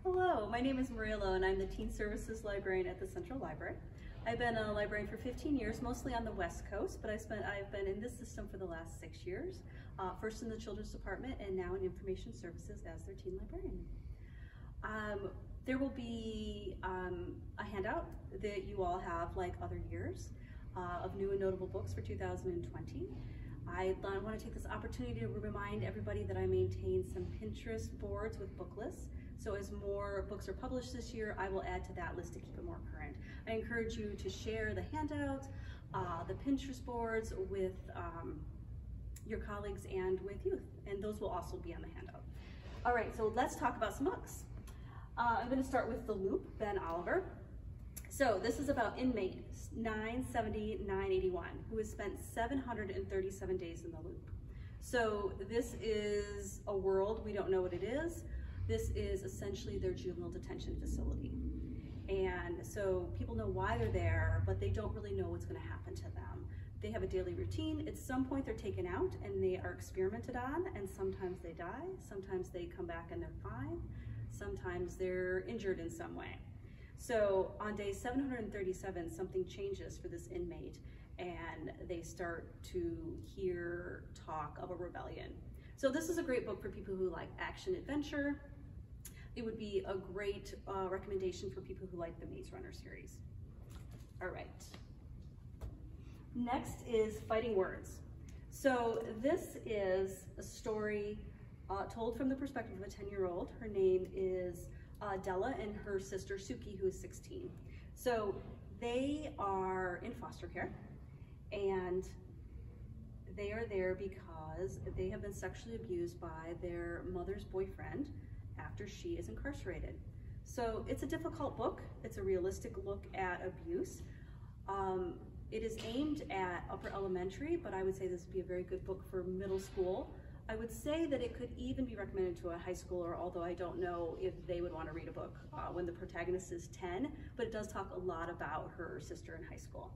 Hello, my name is Maria and I'm the Teen Services Librarian at the Central Library. I've been a librarian for 15 years, mostly on the West Coast, but I've been in this system for the last 6 years, first in the Children's Department and now in Information Services as their Teen Librarian. There will be a handout that you all have, like other years, of new and notable books for 2020. I want to take this opportunity to remind everybody that I maintain some Pinterest boards with book lists. So as more books are published this year, I will add to that list to keep it more current. I encourage you to share the handout, the Pinterest boards with your colleagues and with youth, and those will also be on the handout. All right, so let's talk about some books. I'm going to start with The Loop, Ben Oliver. So this is about inmate 970-981, who has spent 737 days in the loop. So this is a world, we don't know what it is. This is essentially their juvenile detention facility. And so people know why they're there, but they don't really know what's going to happen to them. They have a daily routine. At some point they're taken out and they are experimented on, and sometimes they die, sometimes they come back and they're fine, sometimes they're injured in some way. So on day 737, something changes for this inmate and they start to hear talk of a rebellion. So this is a great book for people who like action adventure. It would be a great recommendation for people who like the Maze Runner series. All right. Next is Fighting Words. So this is a story told from the perspective of a 10-year-old. Her name is Della and her sister Suki, who is 16. So they are in foster care and they are there because they have been sexually abused by their mother's boyfriend after she is incarcerated. So it's a difficult book. It's a realistic look at abuse. It is aimed at upper elementary, but I would say this would be a very good book for middle school. I would say that it could even be recommended to a high schooler, although I don't know if they would want to read a book when the protagonist is 10, but it does talk a lot about her sister in high school.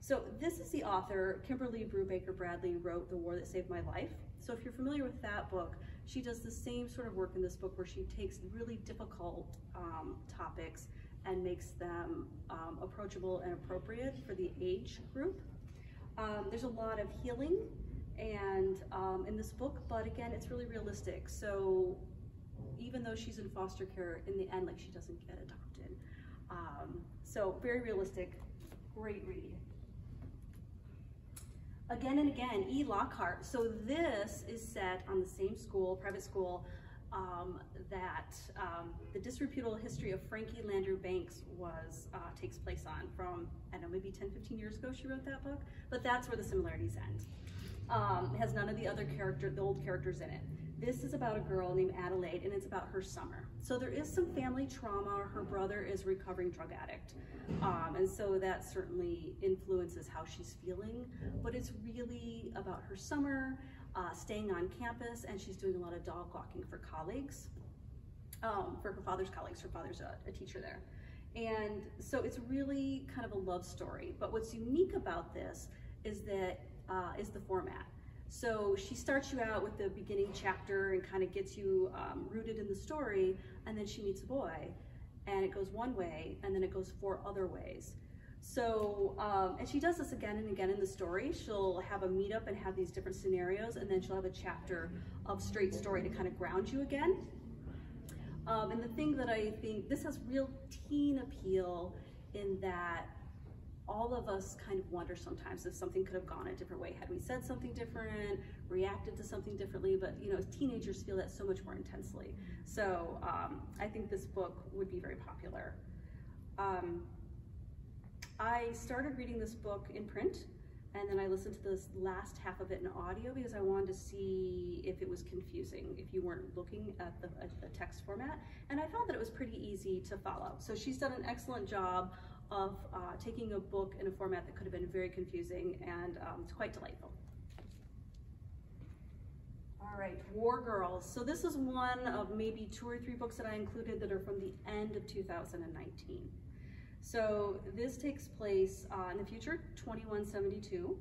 So this is the author, Kimberly Brubaker Bradley, wrote The War That Saved My Life. So if you're familiar with that book, she does the same sort of work in this book where she takes really difficult topics and makes them approachable and appropriate for the age group. There's a lot of healing and in this book, but again, it's really realistic. So even though she's in foster care, in the end, like, she doesn't get adopted. So very realistic, great read. Again and Again, E. Lockhart. So this is set on the same school, private school, that the disreputable history of Frankie Landry Banks takes place on from, I don't know, maybe 10, 15 years ago she wrote that book, but that's where the similarities end. It has none of the old characters in it. This is about a girl named Adelaide, and it's about her summer. So there is some family trauma. Her brother is a recovering drug addict, and so that certainly influences how she's feeling, but it's really about her summer, staying on campus, and she's doing a lot of dog walking for colleagues, for her father's colleagues. Her father's a teacher there. And so it's really kind of a love story, but what's unique about this is that is the format. So she starts you out with the beginning chapter and kind of gets you rooted in the story, and then she meets a boy, and it goes one way, and then it goes 4 other ways. So, and she does this again and again in the story. She'll have a meetup and have these different scenarios, and then she'll have a chapter of straight story to kind of ground you again. And the thing that I think, this has real teen appeal in that all of us kind of wonder sometimes if something could have gone a different way. Had we said something different, reacted to something differently, but you know, teenagers feel that so much more intensely. So I think this book would be very popular. I started reading this book in print, and then I listened to this last half of it in audio because I wanted to see if it was confusing, if you weren't looking at the text format, and I found that it was pretty easy to follow. So she's done an excellent job of taking a book in a format that could have been very confusing, and it's quite delightful. All right, War Girls. So this is one of maybe 2 or 3 books that I included that are from the end of 2019. So this takes place in the future, 2172.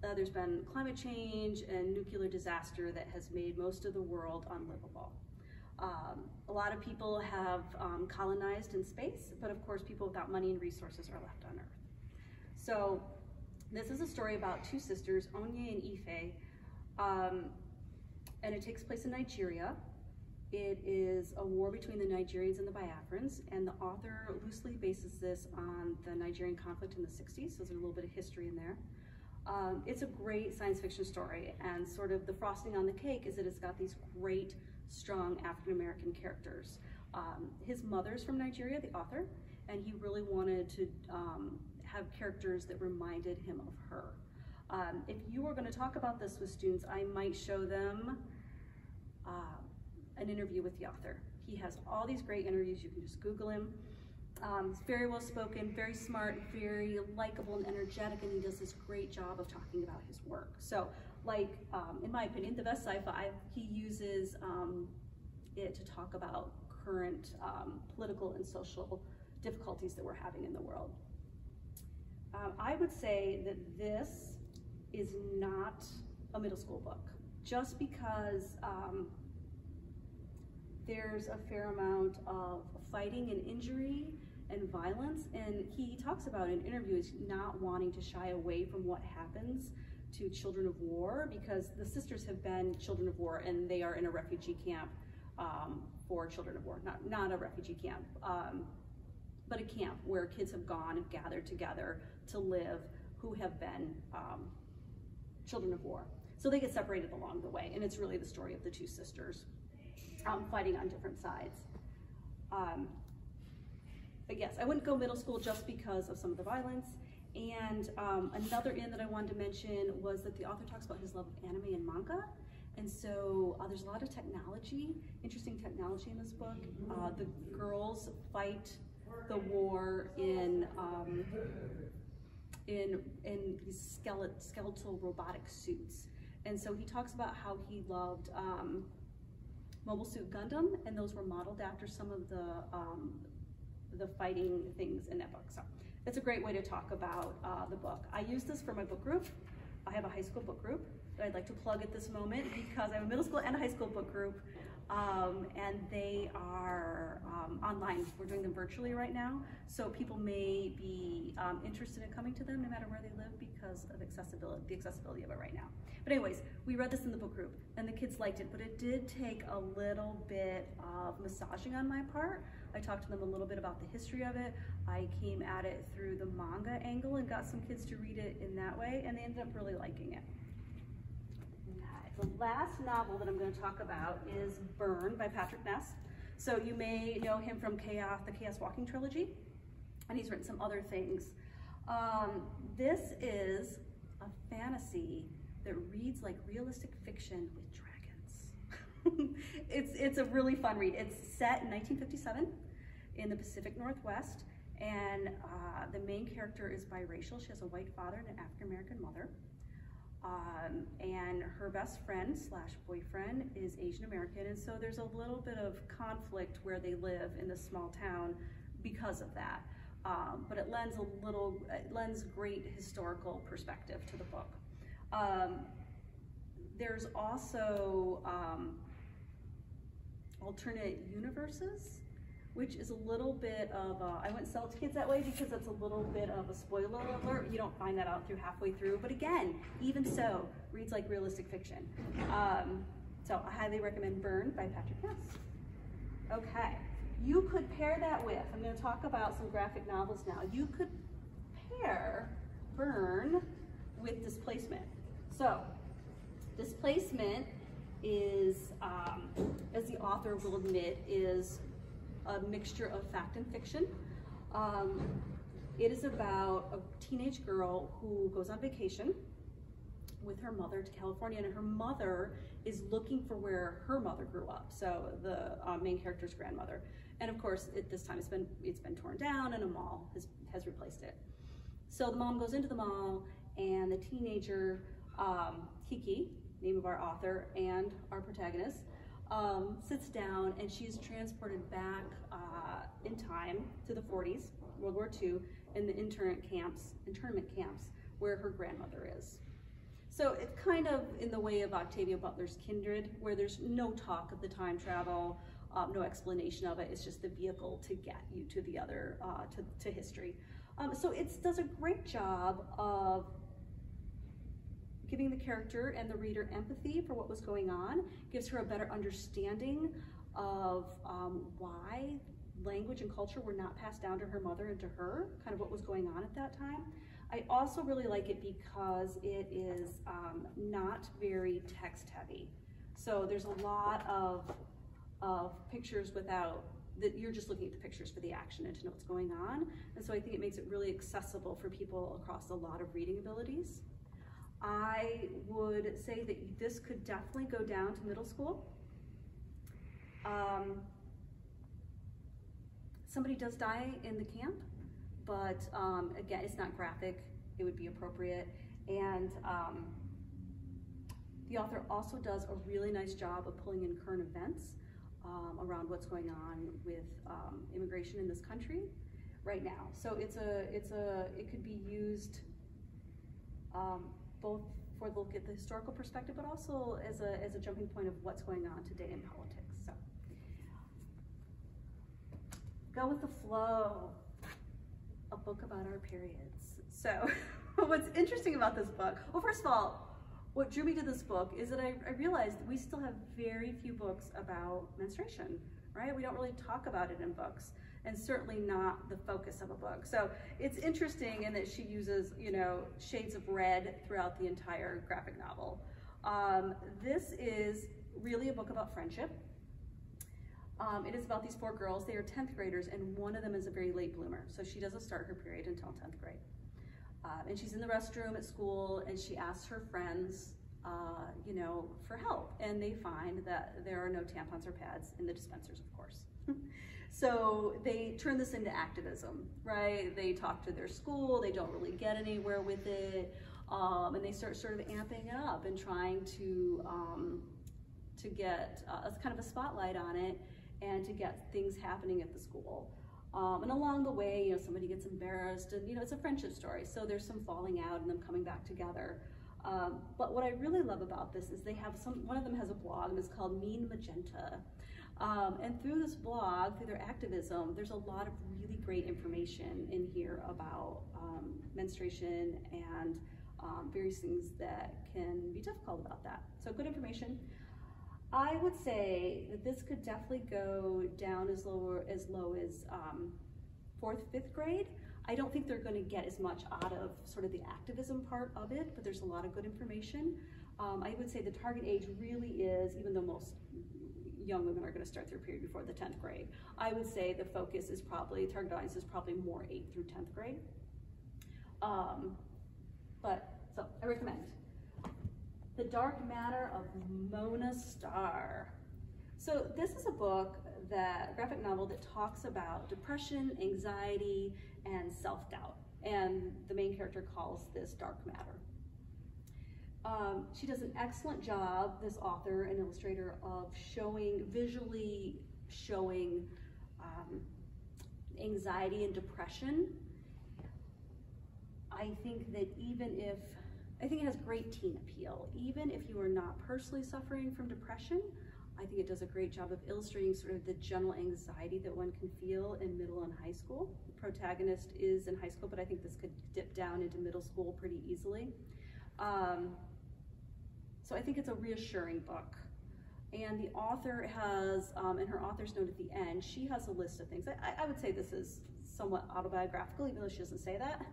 There's been climate change and nuclear disaster that has made most of the world unlivable. A lot of people have colonized in space, but of course people without money and resources are left on Earth. So this is a story about two sisters, Onye and Ife, and it takes place in Nigeria. It is a war between the Nigerians and the Biafrans, and the author loosely bases this on the Nigerian conflict in the 60s, so there's a little bit of history in there. It's a great science fiction story, and sort of the frosting on the cake is that it's got these great, strong African-American characters. His mother's from Nigeria, the author, and he really wanted to have characters that reminded him of her. If you were going to talk about this with students, I might show them an interview with the author. He has all these great interviews. You can just Google him. He's very well spoken, very smart, very likable and energetic, and he does this great job of talking about his work. So, like, in my opinion, the best sci-fi, he uses it to talk about current political and social difficulties that we're having in the world. I would say that this is not a middle school book, just because there's a fair amount of fighting and injury and violence, and he talks about in interviews not wanting to shy away from what happens to children of war, because the sisters have been children of war and they are in a refugee camp for children of war, not a refugee camp, but a camp where kids have gone and gathered together to live who have been children of war. So they get separated along the way, and it's really the story of the two sisters fighting on different sides. But yes, I wouldn't go middle school just because of some of the violence. And another in that I wanted to mention was that the author talks about his love of anime and manga. And so there's a lot of technology, interesting technology in this book. The girls fight the war in these skeletal robotic suits. And so he talks about how he loved Mobile Suit Gundam, and those were modeled after some of the fighting things in that book. So it's a great way to talk about the book. I use this for my book group. I have a high school book group that I'd like to plug at this moment because I have a middle school and a high school book group, and they are online. We're doing them virtually right now, so people may be interested in coming to them no matter where they live because of accessibility, the accessibility of it right now. But anyways, we read this in the book group, and the kids liked it, but it did take a little bit of massaging on my part. I talked to them a little bit about the history of it. I came at it through the manga angle and got some kids to read it in that way, and they ended up really liking it. Okay, the last novel that I'm going to talk about is Burn by Patrick Ness. So you may know him from the Chaos Walking trilogy, and he's written some other things. This is a fantasy that reads like realistic fiction with dragons. It's a really fun read. It's set in 1957 in the Pacific Northwest, and the main character is biracial. She has a white father and an African-American mother, and her best friend slash boyfriend is Asian American, and so there's a little bit of conflict where they live in this small town because of that. But it lends great historical perspective to the book. There's also alternate universes, which is a little bit of I wouldn't sell it to kids that way because it's a little bit of a spoiler alert. You don't find that out through halfway through, but again, even so, reads like realistic fiction. So I highly recommend Burn by Patrick Ness. Okay, you could pair that with, I'm going to talk about some graphic novels now. You could pair Burn with Displacement. So Displacement is, as the author will admit, is a mixture of fact and fiction. It is about a teenage girl who goes on vacation with her mother to California, and her mother is looking for where her mother grew up, so the main character's grandmother. And of course, at this time it's been torn down and a mall has replaced it. So the mom goes into the mall, and the teenager, Kiki, name of our author and our protagonist, sits down, and she's transported back in time to the 40s, World War II, in the internment camps where her grandmother is. So it's kind of in the way of Octavia Butler's Kindred, where there's no talk of the time travel. no explanation of it. It's just the vehicle to get you to the other, to history. So it does a great job of giving the character and the reader empathy for what was going on, gives her a better understanding of why language and culture were not passed down to her mother and to her, kind of what was going on at that time. I also really like it because it is not very text heavy. So there's a lot of pictures without, that you're just looking at the pictures for the action and to know what's going on. And so I think it makes it really accessible for people across a lot of reading abilities. I would say that this could definitely go down to middle school. Somebody does die in the camp, but again, it's not graphic. It would be appropriate. And the author also does a really nice job of pulling in current events around what's going on with immigration in this country right now. So it could be used both for look at the historical perspective, but also as a jumping point of what's going on today in politics. So go with the flow. A book about our periods. So what's interesting about this book, well, first of all, what drew me to this book is that I realized we still have very few books about menstruation, right? We don't really talk about it in books, and certainly not the focus of a book. So it's interesting in that she uses, you know, shades of red throughout the entire graphic novel. This is really a book about friendship. It is about these 4 girls. They are 10th graders, and one of them is a very late bloomer. So she doesn't start her period until 10th grade. And she's in the restroom at school, and she asks her friends, you know, for help. And they find that there are no tampons or pads in the dispensers, of course. So they turn this into activism, right? They talk to their school, they don't really get anywhere with it, and they start sort of amping it up and trying to get kind of a spotlight on it and to get things happening at the school. And along the way, you know, somebody gets embarrassed, and you know, it's a friendship story, so there's some falling out and them coming back together. But what I really love about this is they have one of them has a blog, and it's called Mean Magenta. And through this blog, through their activism, there's a lot of really great information in here about menstruation and various things that can be difficult about that. So good information. I would say that this could definitely go down as low as 4th, 5th grade. I don't think they're going to get as much out of sort of the activism part of it, but there's a lot of good information. I would say the target age really is, even though most young women are going to start their period before the 10th grade, I would say the focus is probably, target audience is probably more 8th through 10th grade. So I recommend The Dark Matter of Mona Starr. So this is a book, graphic novel that talks about depression, anxiety, and self-doubt. And the main character calls this dark matter. She does an excellent job, this author and illustrator, of visually showing anxiety and depression. I think that I think it has great teen appeal. Even if you are not personally suffering from depression, I think it does a great job of illustrating sort of the general anxiety that one can feel in middle and high school. The protagonist is in high school, but I think this could dip down into middle school pretty easily. So I think it's a reassuring book. And the author has, in her author's note at the end, she has a list of things. I would say this is somewhat autobiographical, even though she doesn't say that.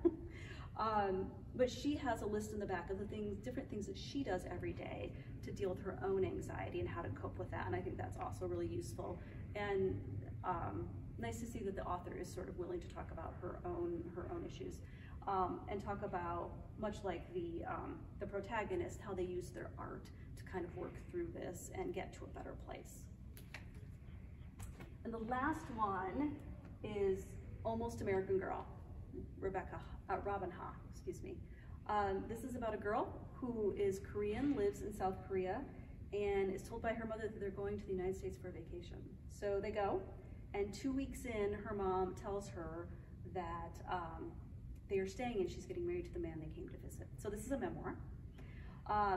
But she has a list in the back of the different things that she does every day to deal with her own anxiety and how to cope with that. And I think that's also really useful. And nice to see that the author is sort of willing to talk about her own issues. And talk about, much like the protagonist, how they use their art to kind of work through this and get to a better place. And the last one is Almost American Girl, Robin Ha, excuse me. This is about a girl who is Korean, lives in South Korea, and is told by her mother that they're going to the United States for a vacation. So they go, and 2 weeks in, her mom tells her that they are staying and she's getting married to the man they came to visit. So this is a memoir.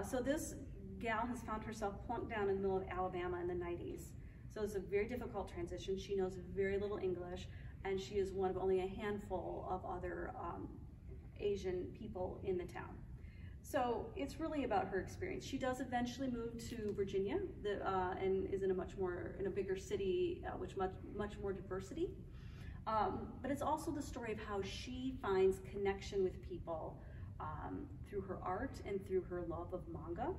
So this gal has found herself plunked down in the middle of Alabama in the 90s. So it's a very difficult transition. She knows very little English, and she is one of only a handful of other Asian people in the town. So it's really about her experience. She does eventually move to Virginia, and is in a bigger city, with much more diversity. But it's also the story of how she finds connection with people through her art and through her love of manga.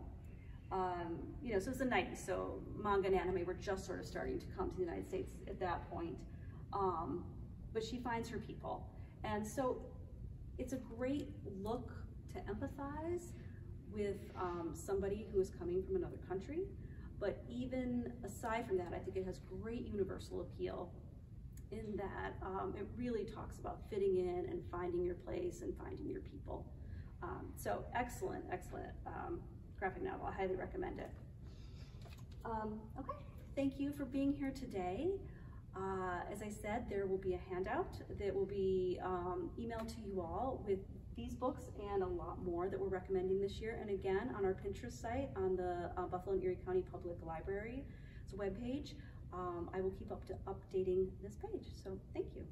You know, so it's the 90s, so manga and anime were just sort of starting to come to the United States at that point. But she finds her people. And so it's a great look to empathize with somebody who is coming from another country. But even aside from that, I think it has great universal appeal in that it really talks about fitting in and finding your place and finding your people. So excellent, excellent graphic novel. I highly recommend it. Okay, thank you for being here today. As I said, there will be a handout that will be emailed to you all with these books and a lot more that we're recommending this year. And again, on our Pinterest site, on the Buffalo and Erie County Public Library's webpage, I will keep updating this page. So thank you.